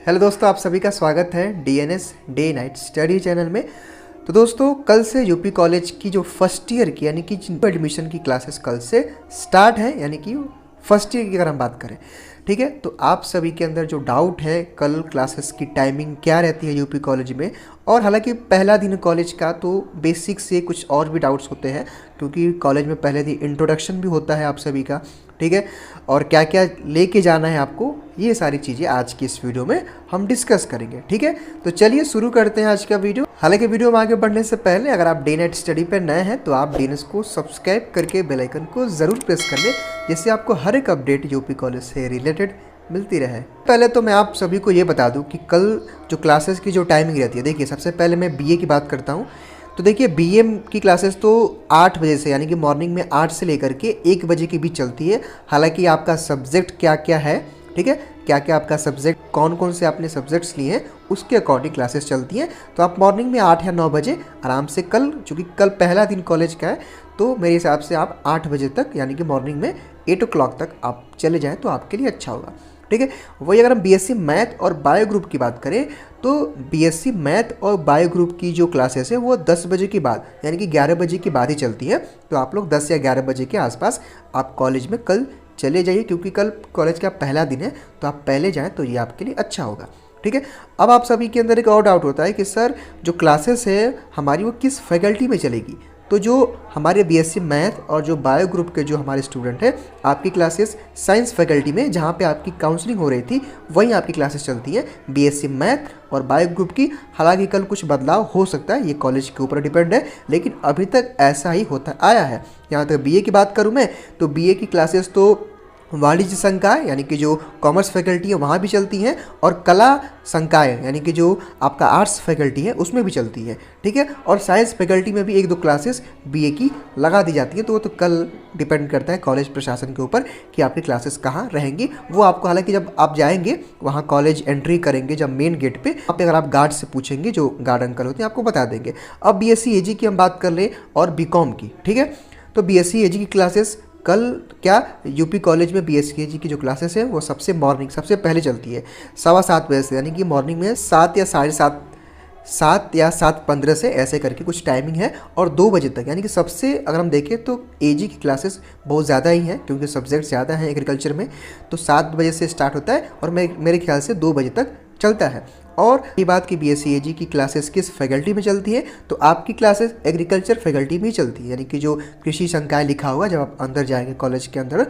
Hello दोस्तों, आप सभी का स्वागत है DNS day night study channel में। तो दोस्तों, कल से यूपी कॉलेज की जो फर्स्ट ईयर की यानी कि एडमिशन की क्लासेस कल से स्टार्ट है, यानी कि फर्स्ट ईयर की अगर हम बात करें, ठीक है। तो आप सभी के अंदर जो डाउट है कल क्लासेस की टाइमिंग क्या रहती है यूपी कॉलेज में, और हालांकि पहला दिन कॉलेज का तो बेसिक से कुछ और भी डाउट्स होते हैं क्योंकि कॉलेज में पहले दिन इंट्रोडक्शन भी होता है आप सभी का, ठीक है। और क्या क्या लेके जाना है आपको, ये सारी चीज़ें आज की इस वीडियो में हम डिस्कस करेंगे, ठीक है। तो चलिए शुरू करते हैं आज का वीडियो। हालांकि वीडियो में आगे बढ़ने से पहले अगर आप डे नाइट स्टडी पर नए हैं तो आप डीएनएस को सब्सक्राइब करके बेल आइकन को ज़रूर प्रेस कर लें, जिससे आपको हर एक अपडेट यूपी कॉलेज से रिलेटेड मिलती रहे। पहले तो मैं आप सभी को ये बता दूं कि कल जो क्लासेस की जो टाइमिंग रहती है, देखिए सबसे पहले मैं बीए की बात करता हूं। तो देखिए बीए की क्लासेस तो 8 बजे से यानी कि मॉर्निंग में 8 से लेकर के 1 बजे के बीच चलती है। हालांकि आपका सब्जेक्ट क्या क्या है, ठीक है, क्या क्या आपका सब्जेक्ट, कौन कौन से आपने सब्जेक्ट्स लिए हैं, उसके अकॉर्डिंग क्लासेस चलती हैं। तो आप मॉर्निंग में 8 या 9 बजे आराम से कल, चूँकि कल पहला दिन कॉलेज का है, तो मेरे हिसाब से आप 8 बजे तक यानी कि मॉर्निंग में 8 o'clock तक आप चले जाएँ तो आपके लिए अच्छा होगा, ठीक है। वही अगर हम बीएससी मैथ और बायो ग्रुप की बात करें तो बीएससी मैथ और बायो ग्रुप की जो क्लासेस है वो 10 बजे के बाद यानी कि 11 बजे के बाद ही चलती है। तो आप लोग 10 या 11 बजे के आसपास आप कॉलेज में कल चले जाइए, क्योंकि कल कॉलेज का पहला दिन है, तो आप पहले जाएँ तो ये आपके लिए अच्छा होगा, ठीक है। अब आप सभी के अंदर एक और डाउट होता है कि सर जो क्लासेस है हमारी वो किस फैकल्टी में चलेगी। तो जो हमारे बीएससी मैथ और जो बायो ग्रुप के जो हमारे स्टूडेंट हैं, आपकी क्लासेस साइंस फैकल्टी में जहाँ पे आपकी काउंसलिंग हो रही थी वहीं आपकी क्लासेस चलती हैं बीएससी मैथ और बायो ग्रुप की। हालांकि कल कुछ बदलाव हो सकता है, ये कॉलेज के ऊपर डिपेंड है, लेकिन अभी तक ऐसा ही होता आया है। यहाँ तक बीए की बात करूँ मैं तो बीए की क्लासेस तो वाणिज्य संकाय यानी कि जो कॉमर्स फैकल्टी है वहाँ भी चलती हैं, और कला संकाय यानी कि जो आपका आर्ट्स फैकल्टी है उसमें भी चलती है, ठीक है। और साइंस फैकल्टी में भी 1-2 क्लासेस बीए की लगा दी जाती है। तो वो तो कल डिपेंड करता है कॉलेज प्रशासन के ऊपर कि आपकी क्लासेस कहाँ रहेंगी। वो आपको, हालांकि जब आप जाएंगे वहाँ कॉलेज एंट्री करेंगे, जब मेन गेट पे आप अगर आप गार्ड से पूछेंगे, जो गार्ड अंकल होते हैं आपको बता देंगे। अब बीएससी एजी की हम बात कर लें और बीकॉम की, ठीक है। तो बीएससी एजी की क्लासेस कल क्या यूपी कॉलेज में बीएससी एजी की जो क्लासेस है वो सबसे पहले चलती है 7:15 बजे से, यानी कि मॉर्निंग में 7 या 7:30, 7 या 7:15 से ऐसे करके कुछ टाइमिंग है, और 2 बजे तक। यानी कि सबसे अगर हम देखें तो एजी की क्लासेस बहुत ज़्यादा ही हैं क्योंकि सब्जेक्ट ज़्यादा हैं एग्रीकल्चर में। तो 7 बजे से स्टार्ट होता है और मेरे ख्याल से 2 बजे तक चलता है। और ये बात कि बीएससी एजी की क्लासेस किस फैकल्टी में चलती है, तो आपकी क्लासेस एग्रीकल्चर फैकल्टी में ही चलती है, यानी कि जो कृषि संकाय लिखा होगा जब आप अंदर जाएंगे कॉलेज के अंदर,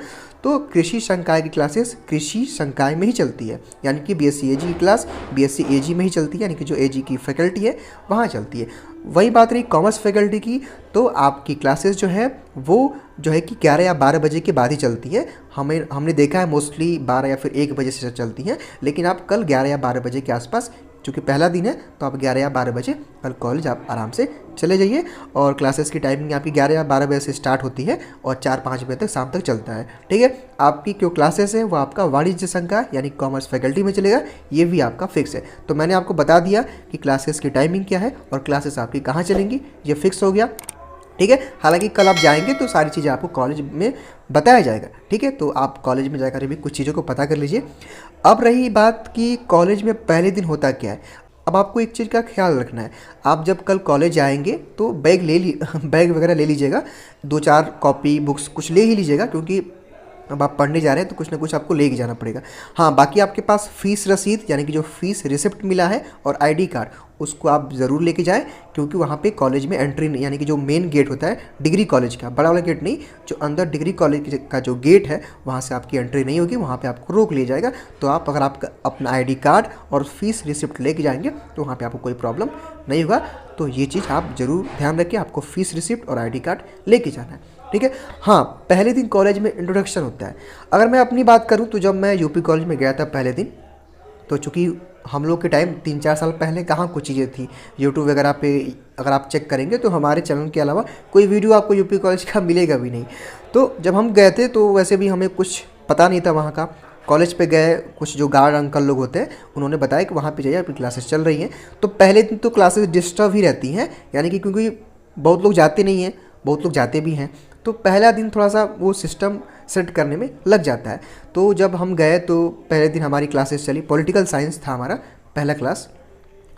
तो कृषि संकाय की क्लासेस कृषि संकाय में ही चलती है। यानी कि बीएससी एजी की क्लास बीएससी एजी में ही चलती है, यानी कि जो एजी की फैकल्टी है वहाँ चलती है। वही बात रही कॉमर्स फैकल्टी की, तो आपकी क्लासेस जो है वो जो है कि 11 या 12 बजे के बाद ही चलती है। हमने देखा है मोस्टली 12 या फिर 1 बजे से चलती हैं, लेकिन आप कल 11 या 12 बजे के आसपास, चूँकि पहला दिन है तो आप 11 या 12 बजे कल कॉलेज आप आराम से चले जाइए। और क्लासेस की टाइमिंग आपकी 11 या 12 बजे से स्टार्ट होती है और 4-5 बजे तक शाम तक चलता है, ठीक है। आपकी जो क्लासेस है वो आपका वाणिज्य संकाय यानी कॉमर्स फैकल्टी में चलेगा, ये भी आपका फिक्स है। तो मैंने आपको बता दिया कि क्लासेस की टाइमिंग क्या है और क्लासेस आपकी कहाँ चलेंगी, ये फिक्स हो गया, ठीक है। हालांकि कल आप जाएंगे तो सारी चीज़ें आपको कॉलेज में बताया जाएगा, ठीक है। तो आप कॉलेज में जाकर भी कुछ चीज़ों को पता कर लीजिए। अब रही बात कि कॉलेज में पहले दिन होता क्या है। अब आपको एक चीज़ का ख्याल रखना है, आप जब कल कॉलेज आएंगे तो बैग वगैरह ले लीजिएगा, 2-4 कॉपी बुक्स कुछ ले ही लीजिएगा, क्योंकि अब आप पढ़ने जा रहे हैं तो कुछ ना कुछ आपको लेके जाना पड़ेगा। हाँ, बाकी आपके पास फीस रसीद यानी कि जो फीस रिसिप्ट मिला है और आईडी कार्ड, उसको आप ज़रूर लेके जाएं, क्योंकि वहाँ पे कॉलेज में एंट्री नहीं, यानी कि जो मेन गेट होता है डिग्री कॉलेज का, बड़ा वाला गेट नहीं, जो अंदर डिग्री कॉलेज का जो गेट है वहाँ से आपकी एंट्री नहीं होगी, वहाँ पे आपको रोक लिया जाएगा। तो आप अगर आप अपना आईडी कार्ड और फीस रिसिप्ट लेके जाएंगे तो वहाँ पर आपको कोई प्रॉब्लम नहीं होगा। तो ये चीज़ आप ज़रूर ध्यान रखिए, आपको फीस रिसिप्ट और आईडी कार्ड लेके जाना है, ठीक है। हाँ, पहले दिन कॉलेज में इंट्रोडक्शन होता है। अगर मैं अपनी बात करूं तो जब मैं यूपी कॉलेज में गया था पहले दिन, तो चूँकि हम लोग के टाइम 3-4 साल पहले कहाँ कुछ चीज़ें थी, यूट्यूब वगैरह पे अगर आप चेक करेंगे तो हमारे चैनल के अलावा कोई वीडियो आपको यूपी कॉलेज का मिलेगा भी नहीं। तो जब हम गए थे तो वैसे भी हमें कुछ पता नहीं था वहाँ का। कॉलेज पे गए, कुछ जो गार्ड अंकल लोग होते हैं उन्होंने बताया कि वहाँ पे जाइए आपकी क्लासेस चल रही हैं। तो पहले दिन तो क्लासेस डिस्टर्ब ही रहती हैं, यानी कि क्योंकि बहुत लोग जाते नहीं हैं, बहुत लोग जाते भी हैं, तो पहला दिन थोड़ा सा वो सिस्टम सेट करने में लग जाता है। तो जब हम गए तो पहले दिन हमारी क्लासेस चली, पॉलिटिकल साइंस था हमारा पहला क्लास।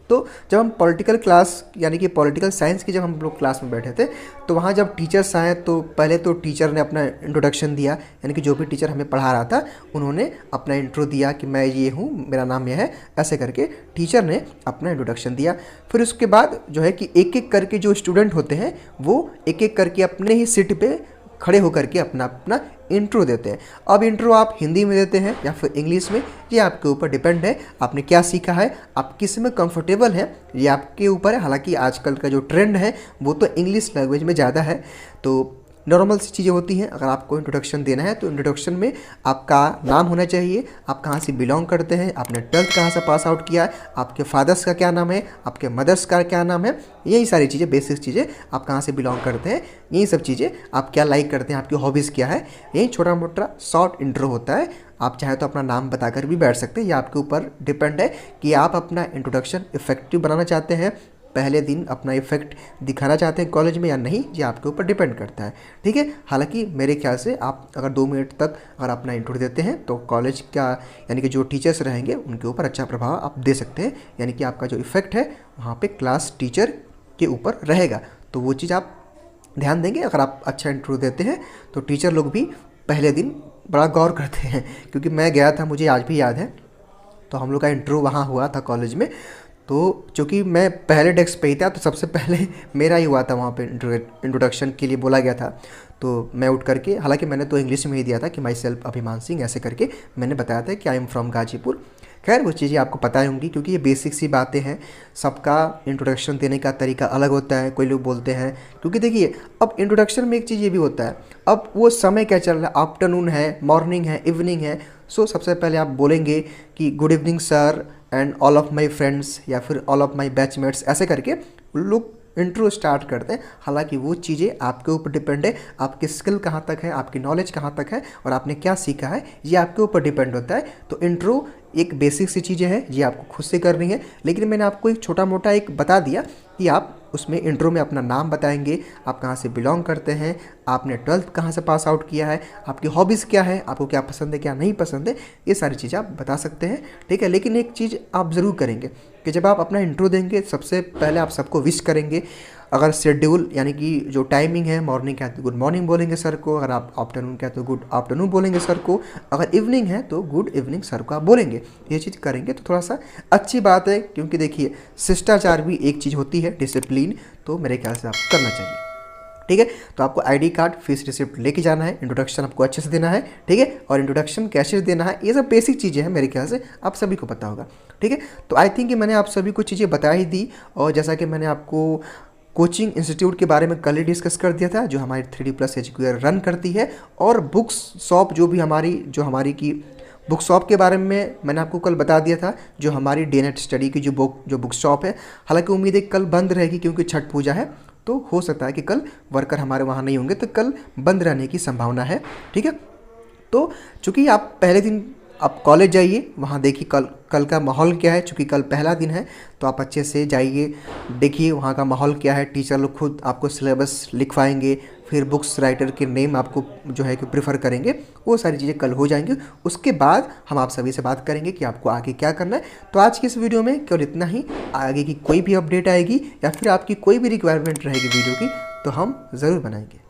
तो जब हम पॉलिटिकल क्लास यानी कि पॉलिटिकल साइंस की जब हम लोग क्लास में बैठे थे, तो वहाँ जब टीचर्स आए तो पहले तो टीचर ने अपना इंट्रोडक्शन दिया, यानी कि जो भी टीचर हमें पढ़ा रहा था उन्होंने अपना इंट्रो दिया कि मैं ये हूँ, मेरा नाम यह है, ऐसे करके टीचर ने अपना इंट्रोडक्शन दिया। फिर उसके बाद जो है कि एक एक करके जो स्टूडेंट होते हैं वो एक एक करके अपने ही सीट पे खड़े होकर के अपना अपना इंट्रो देते हैं। अब इंट्रो आप हिंदी में देते हैं या फिर इंग्लिश में, ये आपके ऊपर डिपेंड है, आपने क्या सीखा है, आप किस में कंफर्टेबल हैं, ये आपके ऊपर है। हालांकि आजकल का जो ट्रेंड है वो तो इंग्लिश लैंग्वेज में ज़्यादा है, तो नॉर्मल सी चीज़ें होती हैं। अगर आपको इंट्रोडक्शन देना है तो इंट्रोडक्शन में आपका नाम होना चाहिए, आप कहाँ से बिलोंग करते हैं, आपने 12th कहाँ से पास आउट किया है, आपके फादर्स का क्या नाम है, आपके मदर्स का क्या नाम है, यही सारी चीज़ें, बेसिक चीज़ें, आप कहाँ से बिलोंग करते हैं, यही सब चीज़ें, आप क्या लाइक करते हैं, आपकी हॉबीज़ क्या है, यही छोटा मोटा शॉर्ट इंट्रो होता है। आप चाहे तो अपना नाम बताकर भी बैठ सकते हैं, ये आपके ऊपर डिपेंड है कि आप अपना इंट्रोडक्शन इफेक्टिव बनाना चाहते हैं, पहले दिन अपना इफेक्ट दिखाना चाहते हैं कॉलेज में या नहीं, ये आपके ऊपर डिपेंड करता है। ठीक है, हालांकि मेरे ख्याल से आप अगर 2 मिनट तक अगर अपना इंट्रो देते हैं तो कॉलेज का यानी कि जो टीचर्स रहेंगे उनके ऊपर अच्छा प्रभाव आप दे सकते हैं, यानी कि आपका जो इफेक्ट है वहाँ पे क्लास टीचर के ऊपर रहेगा। तो वो चीज़ आप ध्यान देंगे, अगर आप अच्छा इंट्रो देते हैं तो टीचर लोग भी पहले दिन बड़ा गौर करते हैं। क्योंकि मैं गया था, मुझे आज भी याद है, तो हम लोग का इंट्रो वहाँ हुआ था कॉलेज में। तो चूँकि मैं पहले डेस्क पे ही था तो सबसे पहले मेरा ही हुआ था वहाँ पे, इंट्रोडक्शन के लिए बोला गया था। तो मैं उठ करके, हालांकि मैंने तो इंग्लिश में ही दिया था कि माई सेल्फ अभिमान सिंह, ऐसे करके मैंने बताया था कि आई एम फ्रॉम गाजीपुर। खैर वो चीज़ें आपको पता ही होंगी क्योंकि ये बेसिक सी बातें हैं, सबका इंट्रोडक्शन देने का तरीका अलग होता है। कोई लोग बोलते हैं, क्योंकि देखिए अब इंट्रोडक्शन में एक चीज़ ये भी होता है, अब वो समय क्या चल रहा है, आफ्टरनून है, मॉर्निंग है, इवनिंग है। सो सबसे पहले आप बोलेंगे कि good evening sir and all of my friends या फिर ऑल ऑफ माई बैचमेट्स, ऐसे करके लोग इंट्रो स्टार्ट करते हैं। हालांकि वो चीज़ें आपके ऊपर डिपेंड है, आपकी स्किल कहाँ तक है, आपकी नॉलेज कहाँ तक है और आपने क्या सीखा है, ये आपके ऊपर डिपेंड होता है। तो इंट्रो एक बेसिक सी चीज़ें हैं, ये आपको खुद से करनी है, लेकिन मैंने आपको एक छोटा मोटा एक बता दिया कि आप उसमें इंट्रो में अपना नाम बताएंगे, आप कहाँ से बिलोंग करते हैं, आपने 12th कहाँ से पास आउट किया है, आपकी हॉबीज़ क्या है, आपको क्या पसंद है क्या नहीं पसंद है, ये सारी चीज़ें आप बता सकते हैं। ठीक है, लेकिन एक चीज़ आप ज़रूर करेंगे कि जब आप अपना इंट्रो देंगे सबसे पहले आप सबको विश करेंगे। अगर शेड्यूल यानी कि जो टाइमिंग है, मॉर्निंग का है तो गुड मॉर्निंग बोलेंगे सर को, अगर आप आफ्टरनून का है तो गुड आफ्टरनून बोलेंगे सर को, अगर इवनिंग है तो गुड इवनिंग सर को आप बोलेंगे। ये चीज़ करेंगे तो थोड़ा सा अच्छी बात है, क्योंकि देखिए शिष्टाचार भी एक चीज़ होती है, डिसिप्लिन, तो मेरे ख्याल से आपको करना चाहिए। ठीक है, तो आपको आईडी कार्ड, फीस रिसिप्ट लेके जाना है, इंट्रोडक्शन आपको अच्छे से देना है। ठीक है, और इंट्रोडक्शन कैसे देना है, ये सब बेसिक चीज़ें हैं, मेरे ख्याल से आप सभी को पता होगा। ठीक है, तो आई थिंक कि मैंने आप सभी को चीज़ें बता ही दी, और जैसा कि मैंने आपको कोचिंग इंस्टीट्यूट के बारे में कल ही डिस्कस कर दिया था, जो हमारी 3D+ एजुकेयर रन करती है, और बुक्स शॉप जो हमारी की बुक शॉप के बारे में मैंने आपको कल बता दिया था, जो हमारी डे-नाइट स्टडी की जो बुक शॉप है। हालांकि उम्मीद है कल बंद रहेगी क्योंकि छठ पूजा है, तो हो सकता है कि कल वर्कर हमारे वहाँ नहीं होंगे, तो कल बंद रहने की संभावना है। ठीक है, तो चूँकि आप पहले दिन आप कॉलेज जाइए, वहाँ देखिए कल का माहौल क्या है। चूँकि कल पहला दिन है तो आप अच्छे से जाइए, देखिए वहाँ का माहौल क्या है। टीचर लोग खुद आपको सिलेबस लिखवाएंगे, फिर बुक्स राइटर के नेम आपको जो है कि प्रेफर करेंगे, वो सारी चीज़ें कल हो जाएंगी। उसके बाद हम आप सभी से बात करेंगे कि आपको आगे क्या करना है। तो आज की इस वीडियो में केवल इतना ही। आगे की कोई भी अपडेट आएगी या फिर आपकी कोई भी रिक्वायरमेंट रहेगी वीडियो की, तो हम ज़रूर बनाएंगे।